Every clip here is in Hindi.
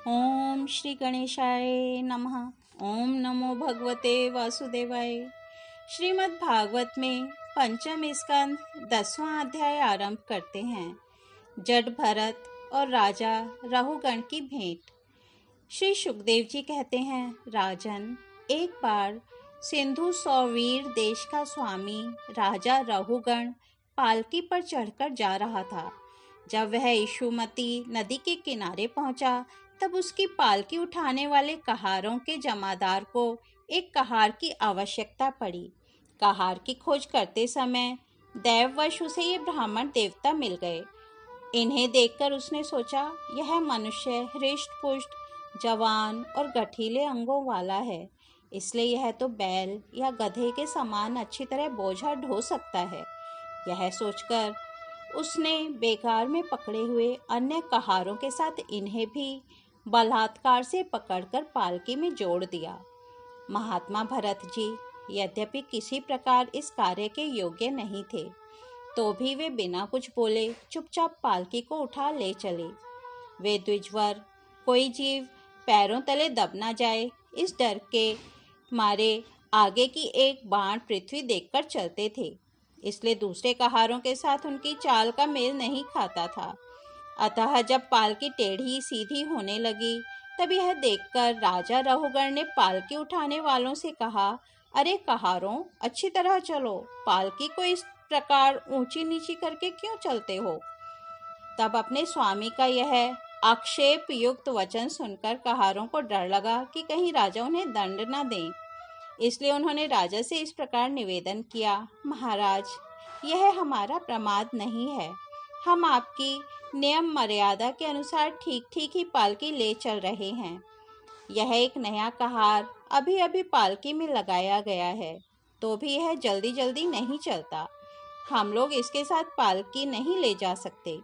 ओम श्री गणेशाय नमः। ओम नमो भगवते वासुदेवाय। श्रीमद् भागवत में पंचम स्कंद 10वां अध्याय आरंभ करते हैं। जड भरत और राजा रहुगण की भेंट। श्री सुखदेव जी कहते हैं, राजन, एक बार सिंधु सौवीर देश का स्वामी राजा रहुगण पालकी पर चढ़कर जा रहा था। जब वह यशुमती नदी के किनारे पहुंचा, तब उसकी पालकी उठाने वाले कहारों के जमादार को एक कहार की आवश्यकता पड़ी। कहार की खोज करते समय दैववश उसे ये ब्राह्मण देवता मिल गए। इन्हें देखकर उसने सोचा, यह मनुष्य हृष्ट-पुष्ट, जवान और गठीले अंगों वाला है, इसलिए यह तो बैल या गधे के समान अच्छी तरह बोझा ढो सकता है। यह सोचकर उसने बेकार में पकड़े हुए अन्य कहारों के साथ इन्हें भी बलात्कार से पकड़कर पालकी में जोड़ दिया। महात्मा भरत जी यद्यपि किसी प्रकार इस कार्य के योग्य नहीं थे, तो भी वे बिना कुछ बोले चुपचाप पालकी को उठा ले चले। वे द्विजवर कोई जीव पैरों तले दब न जाए, इस डर के मारे आगे की एक बाण पृथ्वी देखकर चलते थे, इसलिए दूसरे कहारों के साथ उनकी चाल का मेल नहीं खाता था। अतः जब पालकी टेढ़ी सीधी होने लगी, तब यह देखकर राजा रहुगण ने पालकी उठाने वालों से कहा, अरे कहारों, अच्छी तरह चलो, पालकी को इस प्रकार ऊंची नीची करके क्यों चलते हो? तब अपने स्वामी का यह आक्षेप युक्त वचन सुनकर कहारों को डर लगा कि कहीं राजा उन्हें दंड न दें। इसलिए उन्होंने राजा से इस प्रकार निवेदन किया, महाराज, यह हमारा प्रमाद नहीं है। हम आपकी नियम मर्यादा के अनुसार ठीक ठीक ही पालकी ले चल रहे हैं। यह एक नया कहार अभी अभी पालकी में लगाया गया है, तो भी यह जल्दी जल्दी नहीं चलता। हम लोग इसके साथ पालकी नहीं ले जा सकते।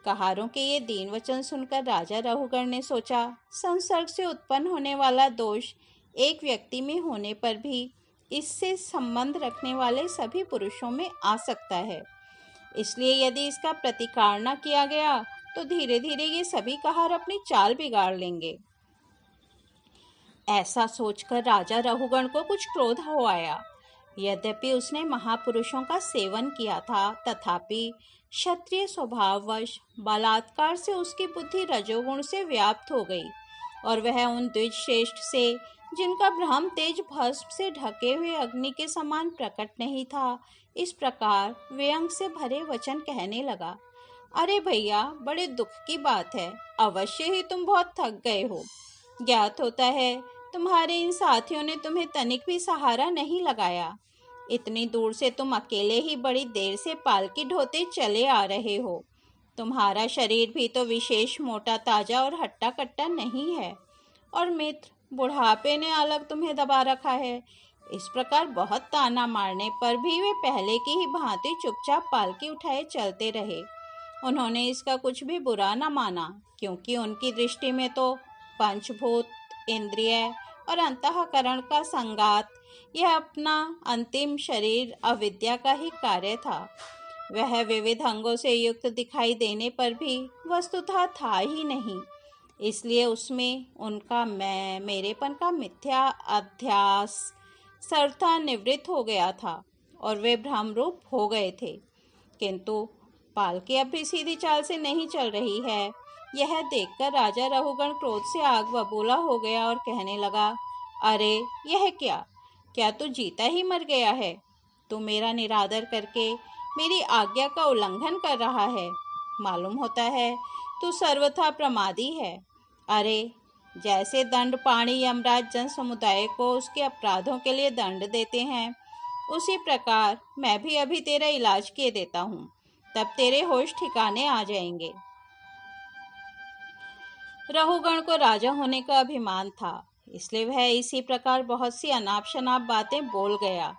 कहारों के ये दीन वचन सुनकर राजा रहुगण ने सोचा, संसर्ग से उत्पन्न होने वाला दोष एक व्यक्ति में होने पर भी इससे संबंध रखने वाले सभी पुरुषों में आ सकता है। इसलिए यदि इसका प्रतिकार न किया गया, तो धीरे धीरे ये सभी कहार अपनी चाल बिगाड़ लेंगे। ऐसा सोचकर राजा रहुगण को कुछ क्रोध हो आया। यद्यपि उसने महापुरुषों का सेवन किया था, तथापि क्षत्रिय स्वभाववश बलात्कार से उसकी बुद्धि रजोगुण से व्याप्त हो गई, और वह उन द्विज श्रेष्ठ से, जिनका ब्रह्म तेज भस्म से ढके हुए अग्नि के समान प्रकट नहीं था, इस प्रकार व्यंग से भरे वचन कहने लगा, अरे भैया, बड़े दुख की बात है, अवश्य ही तुम बहुत थक गए हो। ज्ञात होता है तुम्हारे इन साथियों ने तुम्हें तनिक भी सहारा नहीं लगाया। इतनी दूर से तुम अकेले ही बड़ी देर से पालकी ढोते चले आ रहे हो। तुम्हारा शरीर भी तो विशेष मोटा ताजा और हट्टा कट्टा नहीं है, और मित्र बुढ़ापे ने अलग तुम्हें दबा रखा है। इस प्रकार बहुत ताना मारने पर भी वे पहले की ही भांति चुपचाप पालकी उठाए चलते रहे। उन्होंने इसका कुछ भी बुरा न माना, क्योंकि उनकी दृष्टि में तो पंचभूत, इंद्रिय और अंतःकरण का संगात, यह अपना अंतिम शरीर अविद्या का ही कार्य था। वह विविध अंगों से युक्त दिखाई देने पर भी वस्तुतः था ही नहीं, इसलिए उसमें उनका मैं मेरेपन का मिथ्या अध्यास सर्वथा निवृत्त हो गया था, और वे भ्रमरूप हो गए थे। किंतु पालकी अब भी सीधी चाल से नहीं चल रही है। यह देखकर राजा रहुगण क्रोध से आग बबूला हो गया और कहने लगा, अरे यह क्या, क्या तू जीता ही मर गया है? तू मेरा निरादर करके मेरी आज्ञा का उल्लंघन कर रहा है। मालूम होता है तू सर्वथा प्रमादी है। अरे, जैसे दंड पाणी यमराज जन समुदाय को उसके अपराधों के लिए दंड देते हैं, उसी प्रकार मैं भी अभी तेरा इलाज किए देता हूँ, तब तेरे होश ठिकाने आ जाएंगे। रहुगण को राजा होने का अभिमान था, इसलिए वह इसी प्रकार बहुत सी अनाप शनाप बातें बोल गया।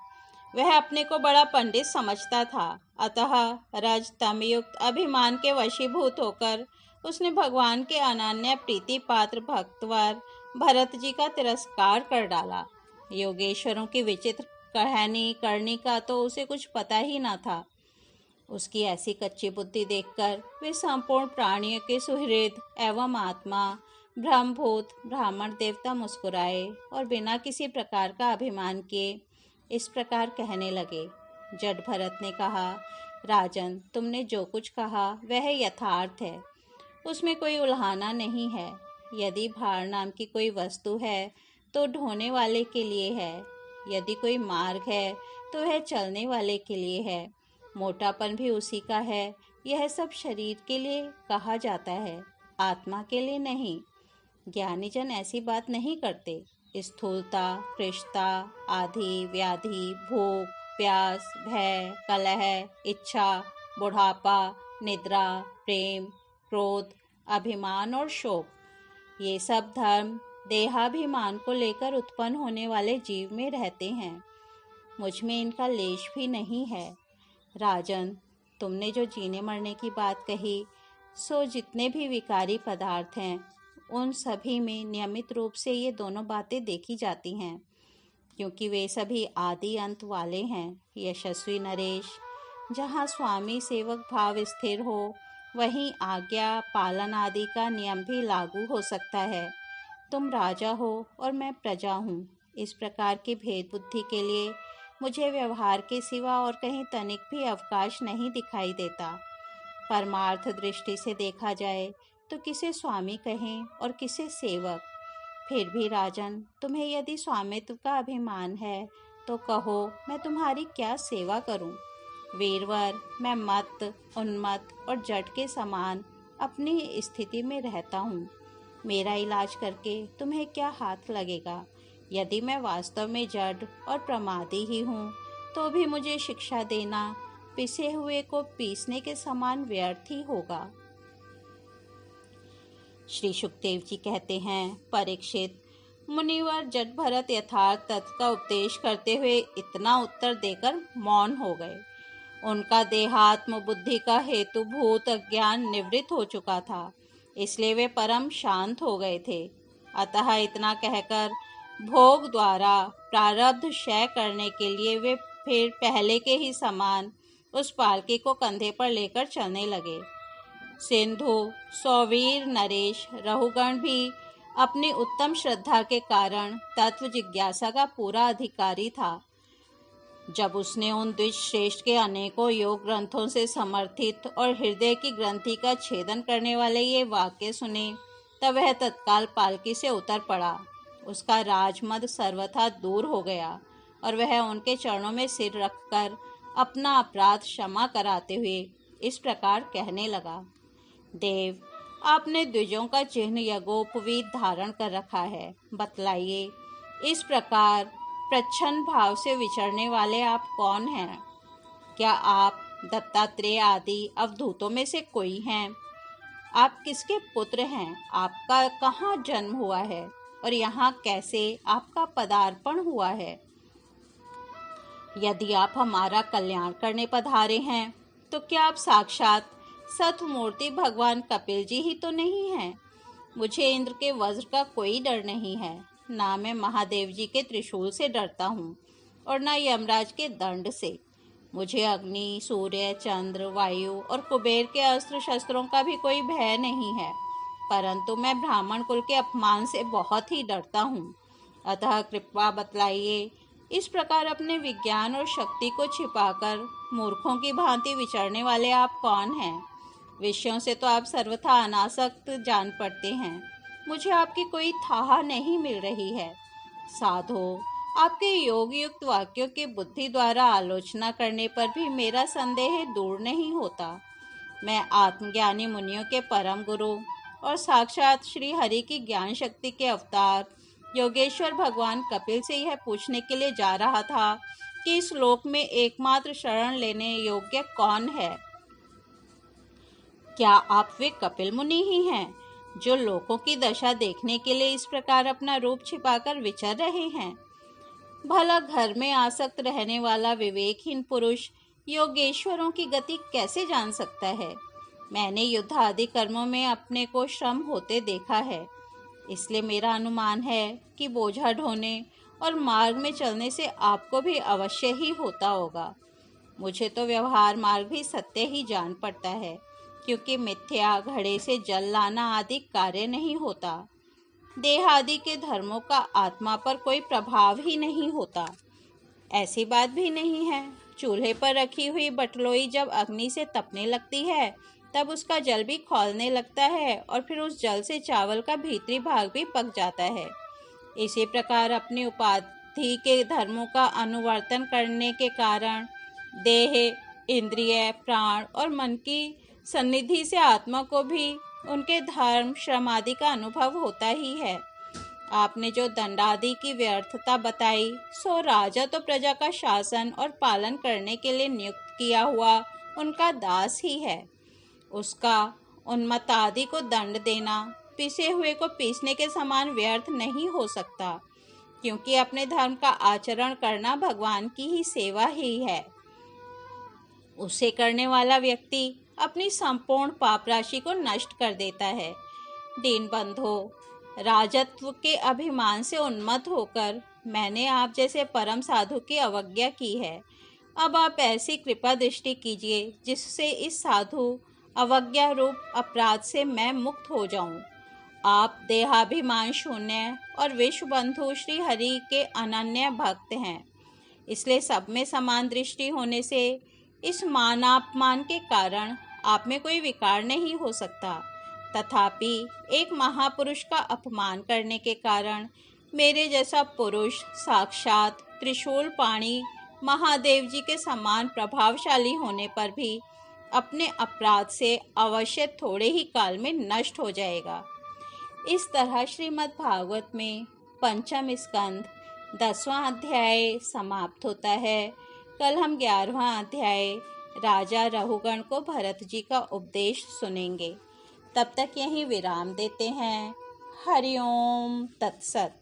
वह अपने को बड़ा पंडित समझता था, अतः रज तमयुक्त अभिमान के वशीभूत होकर उसने भगवान के अनन्य प्रीति पात्र भक्तवर भरत जी का तिरस्कार कर डाला। योगेश्वरों की विचित्र कहानी करनी का तो उसे कुछ पता ही न था। उसकी ऐसी कच्ची बुद्धि देखकर वे संपूर्ण प्राणियों के सुहृद एवं आत्मा ब्रह्मभूत ब्राह्मण देवता मुस्कुराए और बिना किसी प्रकार का अभिमान किए इस प्रकार कहने लगे। जड भरत ने कहा, राजन, तुमने जो कुछ कहा वह यथार्थ है, उसमें कोई उल्हाना नहीं है। यदि भार नाम की कोई वस्तु है तो ढोने वाले के लिए है, यदि कोई मार्ग है तो वह चलने वाले के लिए है, मोटापन भी उसी का है। यह सब शरीर के लिए कहा जाता है, आत्मा के लिए नहीं। ज्ञानी जन ऐसी बात नहीं करते। स्थूलता, कृशता, आधि, व्याधि, भूख, प्यास, भय, कलह, इच्छा, बुढ़ापा, निद्रा, प्रेम, क्रोध, अभिमान और शोक, ये सब धर्म देहाभिमान को लेकर उत्पन्न होने वाले जीव में रहते हैं। मुझ में इनका लेश भी नहीं है। राजन, तुमने जो जीने मरने की बात कही, सो जितने भी विकारी पदार्थ हैं उन सभी में नियमित रूप से ये दोनों बातें देखी जाती हैं, क्योंकि वे सभी आदि अंत वाले हैं। यशस्वी नरेश, जहाँ स्वामी सेवक भाव स्थिर हो वहीं आज्ञा पालन आदि का नियम भी लागू हो सकता है। तुम राजा हो और मैं प्रजा हूँ, इस प्रकार की भेद बुद्धि के लिए मुझे व्यवहार के सिवा और कहीं तनिक भी अवकाश नहीं दिखाई देता। परमार्थ दृष्टि से देखा जाए तो किसे स्वामी कहें और किसे सेवक। फिर भी राजन, तुम्हें यदि स्वामित्व का अभिमान है तो कहो, मैं तुम्हारी क्या सेवा करूं। वीरवर, मैं मत, उन्मत्त और जड के समान अपनी स्थिति में रहता हूँ। मेरा इलाज करके तुम्हें क्या हाथ लगेगा। यदि मैं वास्तव में जड और प्रमादी ही हूँ तो भी मुझे शिक्षा देना पिसे हुए को पीसने के समान व्यर्थ ही होगा। श्री सुखदेव जी कहते हैं, परीक्षित, मुनिवर जड भरत यथार्थ तत्व का उपदेश करते हुए इतना उत्तर देकर मौन हो गए। उनका देहात्म बुद्धि का हेतुभूत अज्ञान निवृत्त हो चुका था, इसलिए वे परम शांत हो गए थे। अतः इतना कहकर भोग द्वारा प्रारब्ध क्षय करने के लिए वे फिर पहले के ही समान उस पालकी को कंधे पर लेकर चलने लगे। सिंधु, सौवीर, नरेश, रहुगण भी अपनी उत्तम श्रद्धा के कारण तत्व जिज्ञासा का पूरा अधिकारी था। जब उसने उन द्विज श्रेष्ठ के अनेकों योग ग्रंथों से समर्थित और हृदय की ग्रंथि का छेदन करने वाले ये वाक्य सुने, तब वह तत्काल पालकी से उतर पड़ा। उसका राजमद सर्वथा दूर हो गया और वह उनके चरणों में सिर रखकर अपना अपराध क्षमा कराते हुए इस प्रकार कहने लगा, देव, आपने द्विजों का चिन्ह यज्ञोपवीत धारण कर रखा है, बतलाइए, इस प्रकार प्रच्छन्न भाव से विचरने वाले आप कौन हैं? क्या आप दत्तात्रेय आदि अवधूतों में से कोई हैं? आप किसके पुत्र हैं? आपका कहाँ जन्म हुआ है और यहाँ कैसे आपका पदार्पण हुआ है? यदि आप हमारा कल्याण करने पधारे हैं तो क्या आप साक्षात सतमूर्ति भगवान कपिल जी ही तो नहीं हैं? मुझे इंद्र के वज्र का कोई डर नहीं है, ना मैं महादेव जी के त्रिशूल से डरता हूँ और ना यमराज के दंड से। मुझे अग्नि, सूर्य, चंद्र, वायु और कुबेर के अस्त्र शस्त्रों का भी कोई भय नहीं है, परंतु मैं ब्राह्मण कुल के अपमान से बहुत ही डरता हूँ। अतः कृपा बतलाइए, इस प्रकार अपने विज्ञान और शक्ति को छिपाकर मूर्खों की भांति विचरने वाले आप कौन हैं? विषयों से तो आप सर्वथा अनासक्त जान पड़ते हैं, मुझे आपकी कोई थाह नहीं मिल रही है। साधो, आपके योग युक्त वाक्यों की बुद्धि द्वारा आलोचना करने पर भी मेरा संदेह दूर नहीं होता। मैं आत्मज्ञानी मुनियों के परम गुरु और साक्षात श्री हरि की ज्ञान शक्ति के अवतार योगेश्वर भगवान कपिल से यह पूछने के लिए जा रहा था कि इस लोक में एकमात्र शरण लेने योग्य कौन है। क्या आप वे कपिल मुनि ही हैं जो लोगों की दशा देखने के लिए इस प्रकार अपना रूप छिपाकर विचर रहे हैं? भला घर में आसक्त रहने वाला विवेकहीन पुरुष योगेश्वरों की गति कैसे जान सकता है? मैंने युद्ध आदि कर्मों में अपने को श्रम होते देखा है, इसलिए मेरा अनुमान है कि बोझा ढोने और मार्ग में चलने से आपको भी अवश्य ही होता होगा। मुझे तो व्यवहार मार्ग भी सत्य ही जान पड़ता है, क्योंकि मिथ्या, घड़े से जल लाना आदि कार्य नहीं होता। देहादि के धर्मों का आत्मा पर कोई प्रभाव ही नहीं होता। ऐसी बात भी नहीं है। चूल्हे पर रखी हुई बटलोई जब अग्नि से तपने लगती है तब उसका जल भी खौलने लगता है और फिर उस जल से चावल का भीतरी भाग भी पक जाता है। इसी प्रकार अपनी उपाधि के धर्मों का अनुवर्तन करने के कारण देह, इंद्रिय, प्राण और मन की सन्निधि से आत्मा को भी उनके धर्म, श्रम आदि का अनुभव होता ही है। आपने जो दंडादि की व्यर्थता बताई, सो राजा तो प्रजा का शासन और पालन करने के लिए नियुक्त किया हुआ उनका दास ही है। उसका उन्मत्त आदि को दंड देना पिसे हुए को पीसने के समान व्यर्थ नहीं हो सकता, क्योंकि अपने धर्म का आचरण करना भगवान की ही सेवा ही है। उसे करने वाला व्यक्ति अपनी संपूर्ण पाप राशि को नष्ट कर देता है। दीनबंधो, राजत्व के अभिमान से उन्मत्त होकर मैंने आप जैसे परम साधु की अवज्ञा की है। अब आप ऐसी कृपा दृष्टि कीजिए जिससे इस साधु अवज्ञा रूप अपराध से मैं मुक्त हो जाऊं। आप देहाभिमान शून्य और विश्व बंधु श्री हरि के अनन्य भक्त हैं, इसलिए सब में समान दृष्टि होने से इस मानापमान के कारण आप में कोई विकार नहीं हो सकता। तथापि एक महापुरुष का अपमान करने के कारण मेरे जैसा पुरुष साक्षात त्रिशूल पाणी महादेव जी के समान प्रभावशाली होने पर भी अपने अपराध से अवश्य थोड़े ही काल में नष्ट हो जाएगा। इस तरह श्रीमद् भागवत में पंचम स्कंद 10वां अध्याय समाप्त होता है। कल हम 11वां अध्याय राजा रहुगण को भरत जी का उपदेश सुनेंगे। तब तक यहीं विराम देते हैं। हरि ओम तत्सत।